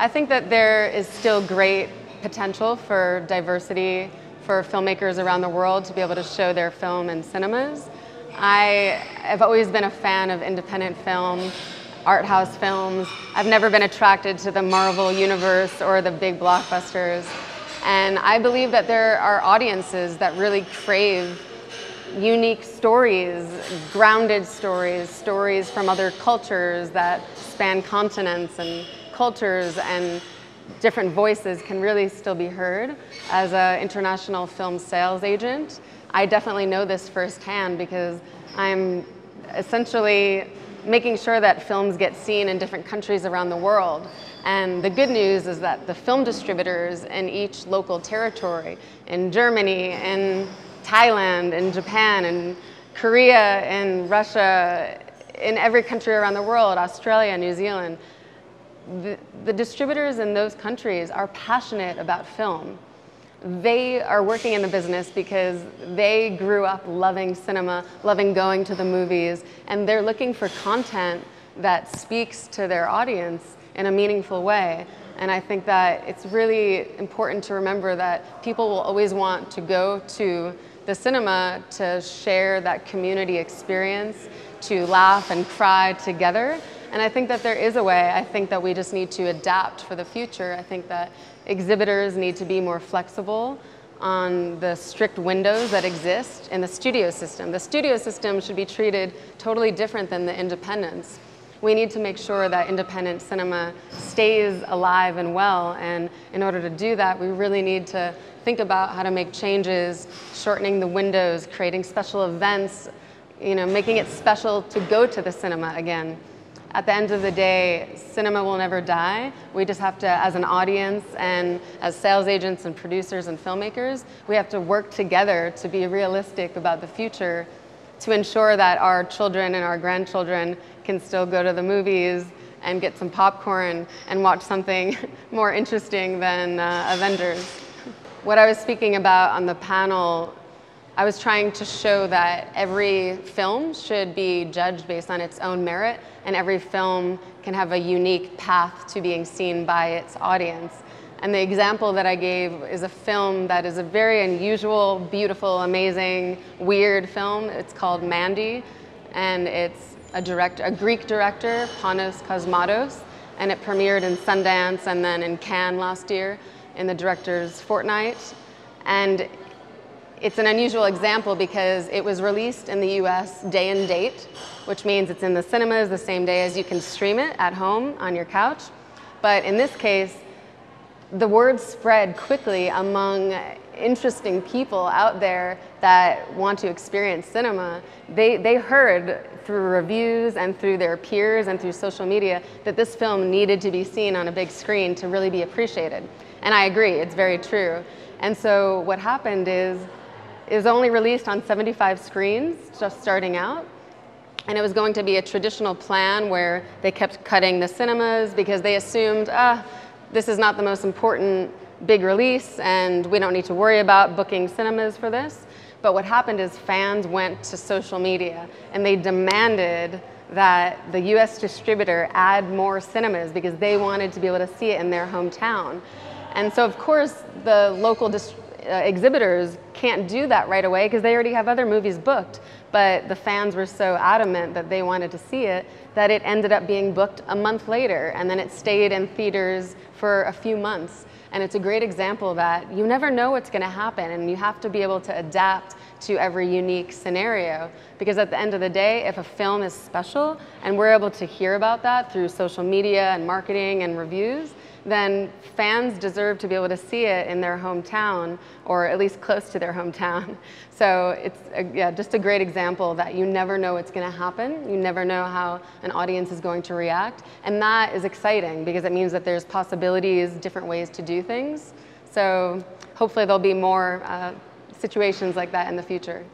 I think that there is still great potential for diversity for filmmakers around the world to be able to show their film in cinemas. I have always been a fan of independent film, art house films. I've never been attracted to the Marvel universe or the big blockbusters. And I believe that there are audiences that really crave unique stories, grounded stories, stories from other cultures that span continents and cultures, and different voices can really still be heard. As an international film sales agent, I definitely know this firsthand because I'm essentially making sure that films get seen in different countries around the world. And the good news is that the film distributors in each local territory, in Germany, in Thailand, in Japan, in Korea, in Russia, in every country around the world, Australia, New Zealand, the distributors in those countries are passionate about film. They are working in the business because they grew up loving cinema, loving going to the movies, and they're looking for content that speaks to their audience in a meaningful way. And I think that it's really important to remember that people will always want to go to the cinema to share that community experience, to laugh and cry together. And I think that there is a way. I think that we just need to adapt for the future. I think that exhibitors need to be more flexible on the strict windows that exist in the studio system. The studio system should be treated totally different than the independents. We need to make sure that independent cinema stays alive and well, and in order to do that, we really need to think about how to make changes, shortening the windows, creating special events, making it special to go to the cinema again. At the end of the day, cinema will never die. We just have to, as an audience and as sales agents and producers and filmmakers, we have to work together to be realistic about the future, to ensure that our children and our grandchildren can still go to the movies and get some popcorn and watch something more interesting than Avengers. What I was speaking about on the panel, I was trying to show that every film should be judged based on its own merit, and every film can have a unique path to being seen by its audience. And the example that I gave is a film that is a very unusual, beautiful, amazing, weird film. It's called Mandy, and it's a Greek director, Panos Cosmatos, and it premiered in Sundance and then in Cannes last year in the director's fortnight. And it's an unusual example because it was released in the US day and date, which means it's in the cinemas the same day as you can stream it at home on your couch. But in this case, the word spread quickly among interesting people out there that want to experience cinema. They heard through reviews and through their peers and through social media that this film needed to be seen on a big screen to really be appreciated. And I agree, it's very true. And so what happened is, it was only released on 75 screens, just starting out. And it was going to be a traditional plan where they kept cutting the cinemas because they assumed, this is not the most important big release and we don't need to worry about booking cinemas for this. But what happened is fans went to social media and they demanded that the US distributor add more cinemas because they wanted to be able to see it in their hometown. And so of course the local exhibitors can't do that right away because they already have other movies booked, but the fans were so adamant that they wanted to see it that it ended up being booked a month later, and then it stayed in theaters for a few months. And it's a great example that you never know what's going to happen, and you have to be able to adapt to every unique scenario, because at the end of the day, if a film is special and we're able to hear about that through social media and marketing and reviews, then fans deserve to be able to see it in their hometown, or at least close to their hometown. So it's just a great example that you never know what's going to happen. You never know how an audience is going to react. And that is exciting because it means that there's possibilities, different ways to do things. So hopefully there'll be more situations like that in the future.